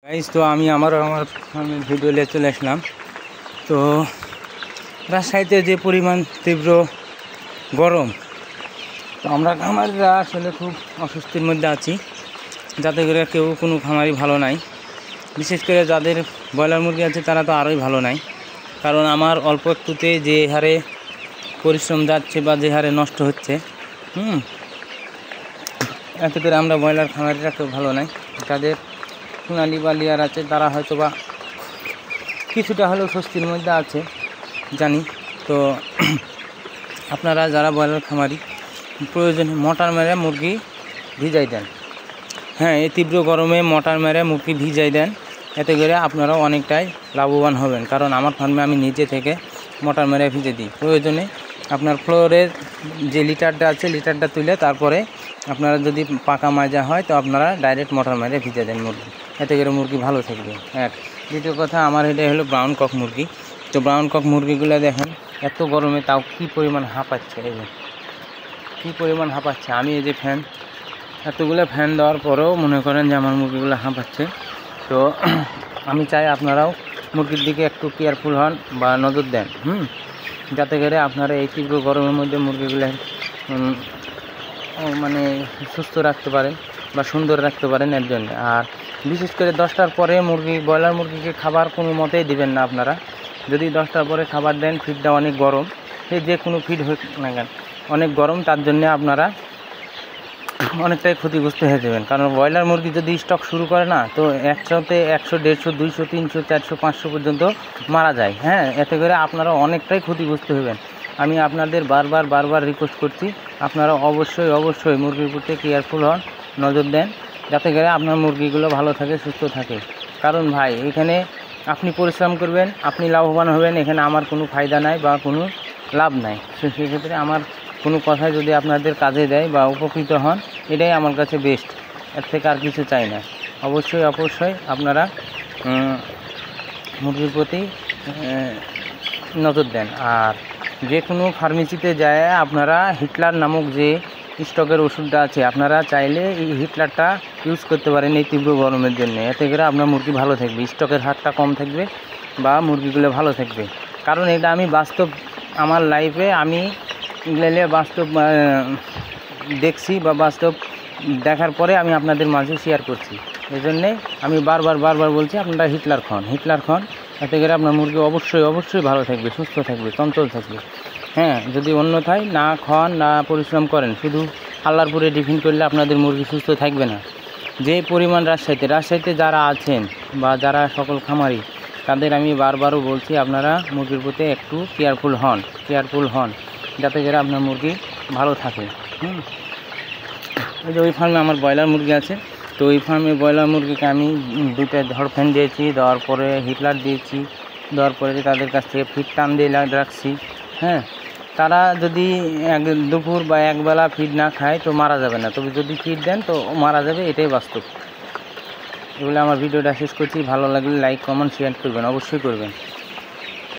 Guys, তো আমি আমার ভিডিও নিয়ে চলে আসলাম। তো রাজশাহীতে যে পরিমাণ তীব্র গরম, তো আমরা খামারিরা আসলে খুব অস্বস্তির মধ্যে আছি। যাতে করে কেউ কোনো খামারি ভালো নাই, বিশেষ করে যাদের ব্রয়লার মুরগি আছে তারা তো আরোই ভালো নাই। কারণ আমার অল্প একটুতে যে হারে পরিশ্রম যাচ্ছে বা যে হারে নষ্ট হচ্ছে, এতে করে আমরা ব্রয়লার খামারিরা কেউ ভালো নাই। যাদের সোনালি বা লেয়ার আছে তারা হয়তো বা কিছুটা হলেও স্বস্তির মধ্যে আছে জানি। তো আপনারা যারা ব্রয়লার খামারি, প্রয়োজনে মোটর মেরে মুরগি ভিজাই দেন। হ্যাঁ, এই তীব্র গরমে মোটর মেরে মুরগি ভিজাই দেন, এতে করে আপনারাও অনেকটাই লাভবান হবেন। কারণ আমার ফার্মে আমি নিজে থেকে মোটর মেরে ভিজে দিই। প্রয়োজনে আপনার ফ্লোরের যে লিটারটা আছে, লিটারটা তুলে তারপরে আপনারা যদি পাকা মাজা হয় তো আপনারা ডাইরেক্ট মোটর মেরে ভিজে দেন মুরগি, এতে করে মুরগি ভালো থাকবে। এক দ্বিতীয় কথা, আমার এটা হলো ব্রাউন কক মুরগি। তো ব্রাউন কক মুরগিগুলো দেখেন এত গরমে তাও কী পরিমাণ হাঁপাচ্ছে, এই যে কী পরিমাণ হাঁপাচ্ছে। আমি এই যে ফ্যান, এতগুলো ফ্যান দেওয়ার পরেও মনে করেন যে আমার মুরগিগুলো হাঁপাচ্ছে। তো আমি চাই আপনারাও মুরগির দিকে একটু কেয়ারফুল হন বা নজর দেন, যাতে করে আপনারা এই তীব্র গরমের মধ্যে মুরগিগুলো মানে সুস্থ রাখতে পারেন বা সুন্দর রাখতে পারেন এর জন্য। আর বিশেষ করে 10টার পরে ব্রয়লার মুরগিকে খাবার কোনো মতেই দিবেন না আপনারা। যদি 10টার পরে খাবার দেন, ফিডটা অনেক গরম, সে যে কোনো ফিড হোক না কেন অনেক গরম, তার জন্যে আপনারা অনেকটাই ক্ষতিগ্রস্ত হয়ে যাবেন। কারণ ব্রয়লার মুরগি যদি স্টক শুরু করে না, তো 100তে 100, 150, 200, 300, 400, 500 পর্যন্ত মারা যায়। হ্যাঁ, এতে করে আপনারা অনেকটাই ক্ষতিগ্রস্ত হবেন। আমি আপনাদের বারবার রিকোয়েস্ট করছি, আপনারা অবশ্যই মুরগির প্রতি কেয়ারফুল হন, নজর দেন, যাতে করে আপনার মুরগিগুলো ভালো থাকে, সুস্থ থাকে। কারণ ভাই, এখানে আপনি পরিশ্রম করবেন, আপনি লাভবান হবেন, এখানে আমার কোনো ফায়দা নাই বা কোনো লাভ নাই। সেক্ষেত্রে আমার কোনো কথাই যদি আপনাদের কাজে দেয় বা উপকৃত হন, এটাই আমার কাছে বেস্ট, এর থেকে আর কিছু চাই না। অবশ্যই আপনারা মুরগির প্রতি নজর দেন। আর যে কোনো ফার্মেসিতে যায় আপনারা হিটলার নামক যে স্টকের ওষুধটা আছে, আপনারা চাইলে এই হিটলারটা ইউজ করতে পারেন এই তীব্র গরমের জন্য। এতে করে আপনার মুরগি ভালো থাকবে, স্টকের হারটা কম থাকবে বা মুরগিগুলো ভালো থাকবে। কারণ এটা আমি বাস্তব, আমার লাইফে আমি বাস্তব দেখছি বা বাস্তব দেখার পরে আমি আপনাদের মাঝে শেয়ার করছি। এই জন্যে আমি বারবার বলছি, আপনারা হিটলার খান, এতে করে আপনার মুরগি অবশ্যই ভালো থাকবে, সুস্থ থাকবে, চঞ্চল থাকবে। হ্যাঁ, যদি অন্যথায় না খান, না পরিশ্রম করেন, শুধু আল্লাহর উপরে ডিপেন্ড করলে আপনাদের মুরগি সুস্থ থাকবে না। যে পরিমাণ রাজশাহীতে যারা আছেন বা যারা সকল খামারি, তাদের আমি বারবারও বলছি, আপনারা মুরগির প্রতি একটু কেয়ারফুল হন, যাতে করে আপনার মুরগি ভালো থাকে। ওই যে ওই ফার্মে আমার ব্রয়লার মুরগি আছে, তো ওই ফার্মে ব্রয়লার মুরগিকে আমি 2টা ঝড় ফ্যান দিয়েছি, দেওয়ার পরে হিটলার দিয়েছি, দেওয়ার পরে তাদের কাছ থেকে ফিড টান দিয়ে রাখছি। হ্যাঁ, তারা যদি দুপুর বা একবেলা ফিড না খায় তো মারা যাবে না, তবে যদি ফিড দেন তো মারা যাবে, এটাই বাস্তব। এগুলো আমার ভিডিওটা শেষ করছি। ভালো লাগলে লাইক, কমেন্ট, শেয়ার করবেন, অবশ্যই করবেন।